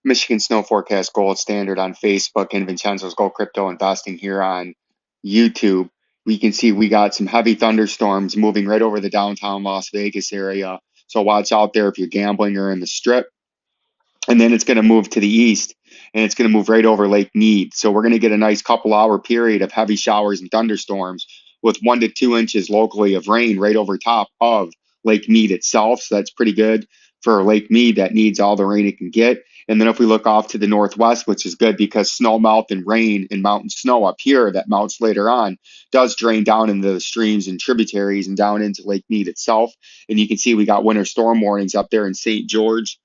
Michigan Snow Forecast Gold Standard on Facebook and Vincenzo's Gold Crypto Investing here on YouTube. We can see we got some heavy thunderstorms moving right over the downtown Las Vegas area. So watch out there if you're gambling or in the strip. And then it's going to move to the east and it's going to move right over Lake Mead. So we're going to get a nice couple hour period of heavy showers and thunderstorms with 1 to 2 inches locally of rain right over top of Lake Mead itself. So that's pretty good for Lake Mead that needs all the rain it can get. And then if we look off to the northwest, which is good because snow melt and rain and mountain snow up here that melts later on does drain down into the streams and tributaries and down into Lake Mead itself. And you can see we got winter storm warnings up there in St. George,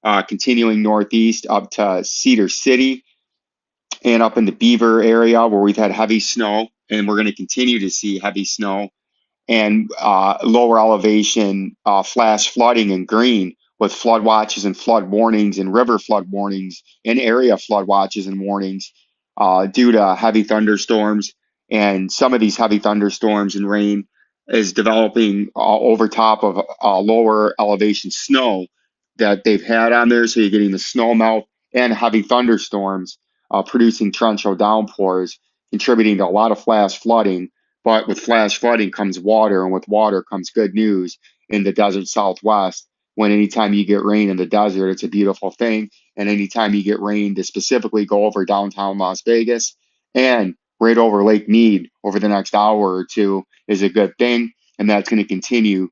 continuing northeast up to Cedar City and up in the Beaver area where we've had heavy snow, and we're going to continue to see heavy snow and lower elevation flash flooding in green with flood watches and flood warnings and river flood warnings and area flood watches and warnings due to heavy thunderstorms. And some of these heavy thunderstorms and rain is developing over top of lower elevation snow that they've had on there. So you're getting the snow melt and heavy thunderstorms producing torrential downpours, contributing to a lot of flash flooding. But with flash flooding comes water, and with water comes good news in the desert Southwest. When anytime you get rain in the desert, it's a beautiful thing. And anytime you get rain to specifically go over downtown Las Vegas and right over Lake Mead over the next hour or two is a good thing. And that's going to continue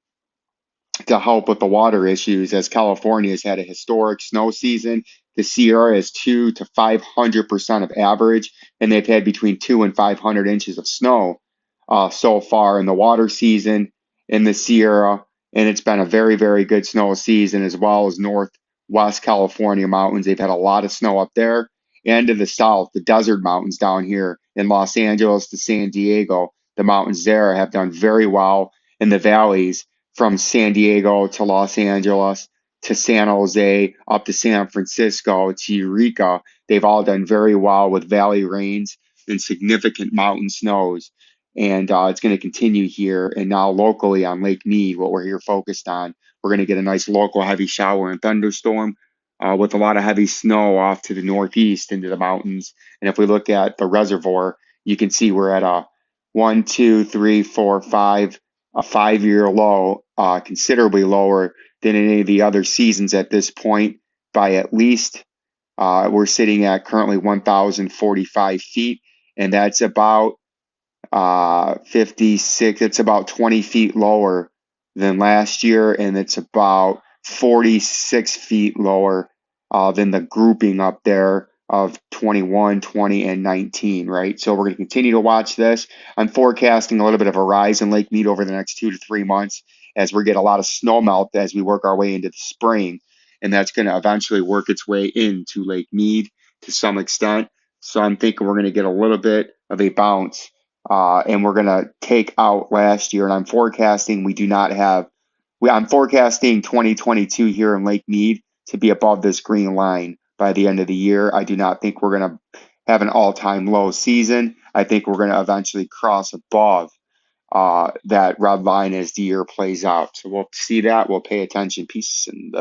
to help with the water issues as California has had a historic snow season. The Sierra is 200 to 500% of average, and they've had between 200 and 500 inches of snow so far in the water season in the Sierra. And it's been a very, very good snow season, as well as Northwest California mountains. They've had a lot of snow up there, and to the south, the desert mountains down here in Los Angeles to San Diego. The mountains there have done very well in the valleys from San Diego to Los Angeles to San Jose up to San Francisco to Eureka. They've all done very well with valley rains and significant mountain snows. And it's going to continue here. And now locally on Lake Mead, what we're here focused on, we're going to get a nice local heavy shower and thunderstorm with a lot of heavy snow off to the northeast into the mountains. And if we look at the reservoir, you can see we're at a 1, 2, 3, 4, 5, a 5-year low, considerably lower than any of the other seasons at this point by at least, we're sitting at currently 1,045 feet, and that's about 56, it's about 20 feet lower than last year, and it's about 46 feet lower than the grouping up there of 21, 20, and 19, right? So we're going to continue to watch this. I'm forecasting a little bit of a rise in Lake Mead over the next 2 to 3 months as we get a lot of snow melt as we work our way into the spring. And that's going to eventually work its way into Lake Mead to some extent. So I'm thinking we're going to get a little bit of a bounce. And we're going to take out last year. And I'm forecasting I'm forecasting 2022 here in Lake Mead to be above this green line by the end of the year. I do not think we're going to have an all-time low season. I think we're going to eventually cross above that red line as the year plays out. So we'll see that. We'll pay attention. Peace and